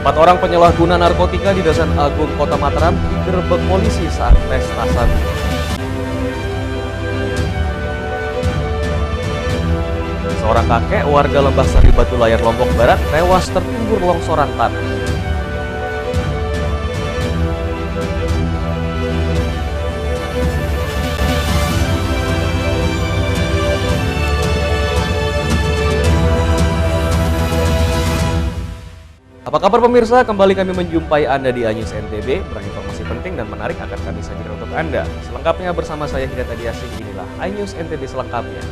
Empat orang penyalahguna narkotika di Dasar Agung Kota Mataram digerebek polisi saat pesta sabu. Seorang kakek warga Lembah Sari Batu Layar Lombok Barat tewas tertimbun longsoran tanah. Apa kabar pemirsa? Kembali kami menjumpai Anda di iNews NTB. Informasi penting dan menarik akan kami sajikan untuk Anda. Selengkapnya bersama saya Hidayat Adiasih. Inilah iNews NTB selengkapnya.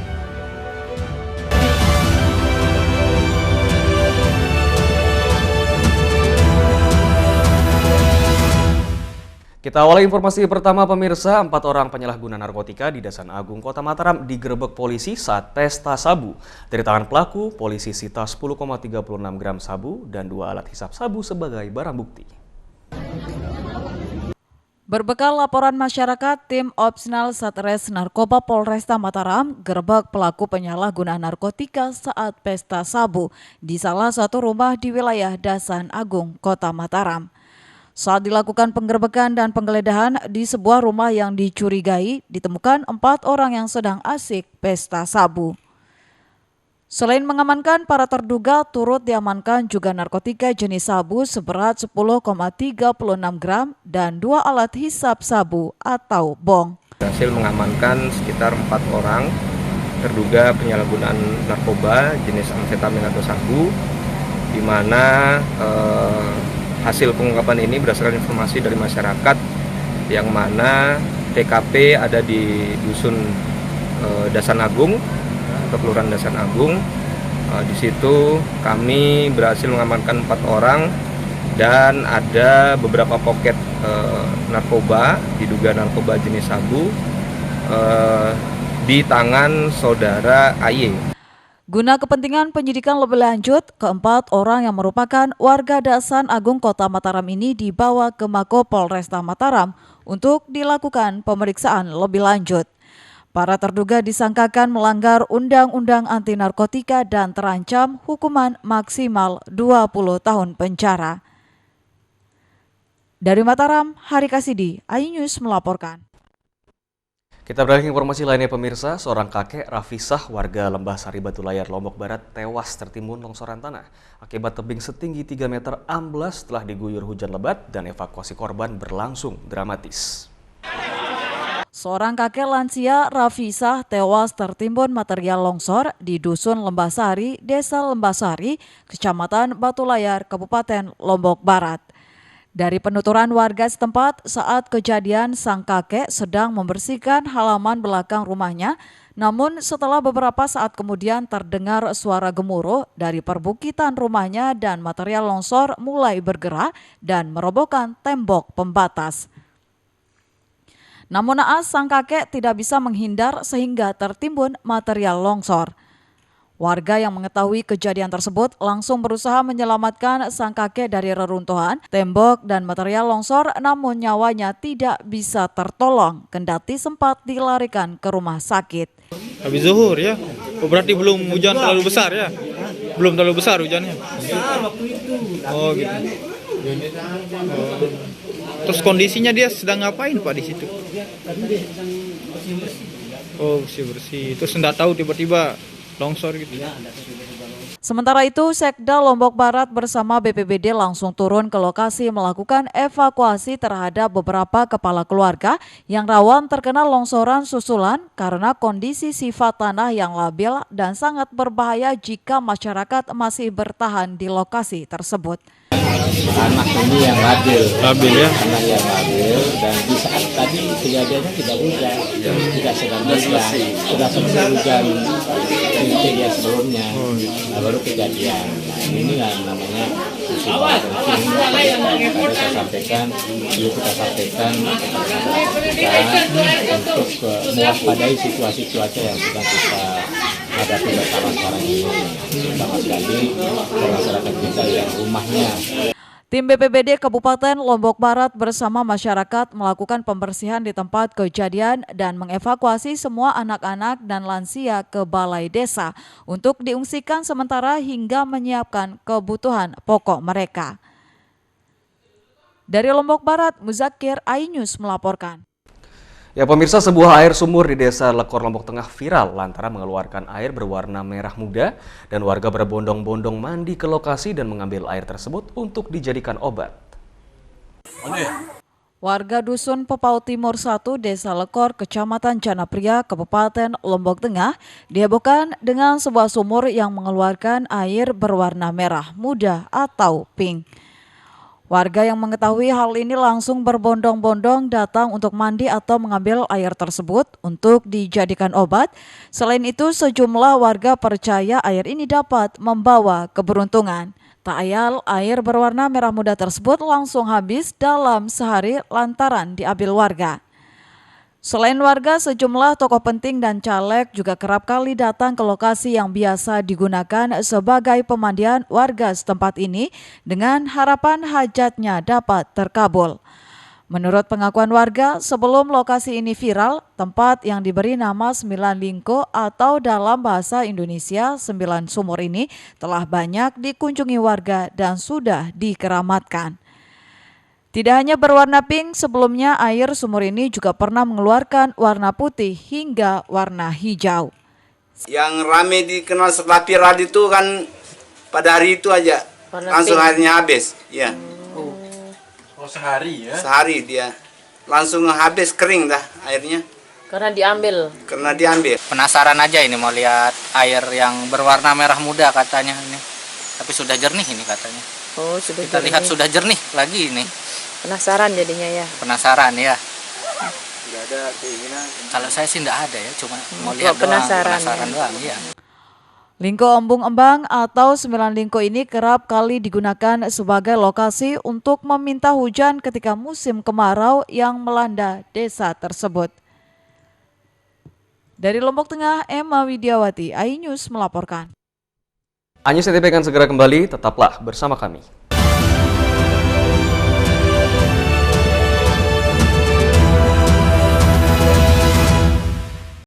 Kita awali informasi pertama pemirsa, 4 orang penyalahguna narkotika di Dasar Agung Kota Mataram digerebek polisi saat pesta sabu. Dari tangan pelaku, polisi sita 10,36 gram sabu dan 2 alat hisap sabu sebagai barang bukti. Berbekal laporan masyarakat, tim Opsnal Satres Narkoba Polresta Mataram gerebek pelaku penyalahgunaan narkotika saat pesta sabu di salah satu rumah di wilayah Dasar Agung Kota Mataram. Saat dilakukan penggerebekan dan penggeledahan di sebuah rumah yang dicurigai, ditemukan 4 orang yang sedang asik pesta sabu. Selain mengamankan para terduga, turut diamankan juga narkotika jenis sabu seberat 10,36 gram dan 2 alat hisap sabu atau bong. Berhasil mengamankan sekitar 4 orang terduga penyalahgunaan narkoba jenis amfetamin atau sabu, di mana hasil pengungkapan ini berdasarkan informasi dari masyarakat yang mana TKP ada di dusun Dasar Agung atau Kelurahan Dasar Agung. Di situ kami berhasil mengamankan 4 orang dan ada beberapa poket narkoba, diduga narkoba jenis sabu di tangan saudara AY. Guna kepentingan penyidikan lebih lanjut, keempat orang yang merupakan warga Dasar Agung Kota Mataram ini dibawa ke Mako Polresta Mataram untuk dilakukan pemeriksaan lebih lanjut. Para terduga disangkakan melanggar Undang-Undang Anti Narkotika dan terancam hukuman maksimal 20 tahun penjara. Dari Mataram, Hari Kasidi, iNews melaporkan. Kita beralih ke informasi lainnya pemirsa, seorang kakek Rafisah warga Lembah Sari Batu Layar Lombok Barat tewas tertimbun longsoran tanah. Akibat tebing setinggi 3 meter amblas setelah diguyur hujan lebat dan evakuasi korban berlangsung dramatis. Seorang kakek lansia Rafisah tewas tertimbun material longsor di Dusun Lembah Sari, Desa Lembah Sari, Kecamatan Batu Layar, Kabupaten Lombok Barat. Dari penuturan warga setempat, saat kejadian sang kakek sedang membersihkan halaman belakang rumahnya, namun setelah beberapa saat kemudian terdengar suara gemuruh dari perbukitan rumahnya dan material longsor mulai bergerak dan merobohkan tembok pembatas. Namun naas sang kakek tidak bisa menghindar sehingga tertimbun material longsor. Warga yang mengetahui kejadian tersebut langsung berusaha menyelamatkan sang kakek dari reruntuhan tembok dan material longsor, namun nyawanya tidak bisa tertolong kendati sempat dilarikan ke rumah sakit. Habis zuhur ya, berarti belum hujan terlalu besar ya? Belum terlalu besar hujannya? Besar waktu itu. Oh gitu. Terus kondisinya dia sedang ngapain Pak di situ? Tadi dia sedang bersih-bersih. Oh bersih-bersih. Terus enggak tahu tiba-tiba longsor gitu. Sementara itu, Sekda Lombok Barat bersama BPBD langsung turun ke lokasi melakukan evakuasi terhadap beberapa kepala keluarga yang rawan terkena longsoran susulan karena kondisi sifat tanah yang labil dan sangat berbahaya jika masyarakat masih bertahan di lokasi tersebut. Anak ini yang labil ya? Anak yang labil, dan di saat tadi kejadiannya tidak hujan, tidak sedang hujan, sudah selesai hujan kejadian sebelumnya, baru kejadian. Nah ini yang namanya musibah penting. Tadi saya sampaikan, dulu kita sampaikan kita untuk mewaspadai situasi cuaca yang sedang kita hadapi bersama sekarang ini, terutama sekali masyarakat kita yang rumahnya. Tim BPBD Kabupaten Lombok Barat bersama masyarakat melakukan pembersihan di tempat kejadian dan mengevakuasi semua anak-anak dan lansia ke balai desa untuk diungsikan sementara hingga menyiapkan kebutuhan pokok mereka. Dari Lombok Barat, Muzakir, iNews melaporkan. Ya pemirsa, sebuah air sumur di Desa Lekor, Lombok Tengah viral lantaran mengeluarkan air berwarna merah muda dan warga berbondong-bondong mandi ke lokasi dan mengambil air tersebut untuk dijadikan obat. Warga Dusun Pepau Timur 1, Desa Lekor, Kecamatan Janapria, Kabupaten Lombok Tengah dihebohkan dengan sebuah sumur yang mengeluarkan air berwarna merah muda atau pink. Warga yang mengetahui hal ini langsung berbondong-bondong datang untuk mandi atau mengambil air tersebut untuk dijadikan obat. Selain itu, sejumlah warga percaya air ini dapat membawa keberuntungan. Tak ayal, air berwarna merah muda tersebut langsung habis dalam sehari lantaran diambil warga. Selain warga, sejumlah tokoh penting dan caleg juga kerap kali datang ke lokasi yang biasa digunakan sebagai pemandian warga setempat ini dengan harapan hajatnya dapat terkabul. Menurut pengakuan warga, sebelum lokasi ini viral, tempat yang diberi nama Sembilan Lingko atau dalam bahasa Indonesia Sembilan Sumur ini telah banyak dikunjungi warga dan sudah dikeramatkan. Tidak hanya berwarna pink, sebelumnya air sumur ini juga pernah mengeluarkan warna putih hingga warna hijau. Yang rame dikenal setelah viral itu kan pada hari itu aja langsung airnya habis, ya. Oh, sehari ya? Sehari dia langsung habis, kering dah airnya. Karena diambil. Karena diambil. Penasaran aja ini mau lihat air yang berwarna merah muda katanya ini. Tapi sudah jernih ini katanya. Oh, sudah Kita jernih. lihat sudah jernih lagi ini. Penasaran jadinya ya. Penasaran ya. Tidak ada keinginan. Kalau saya sih enggak ada ya, cuma mau lihat penasaran, penasaran ya. doang ya. Lingko Embung-Embang atau Sembilan Lingko ini kerap kali digunakan sebagai lokasi untuk meminta hujan ketika musim kemarau yang melanda desa tersebut. Dari Lombok Tengah, Emma Widiawati, iNews melaporkan. iNews NTB akan segera kembali, tetaplah bersama kami.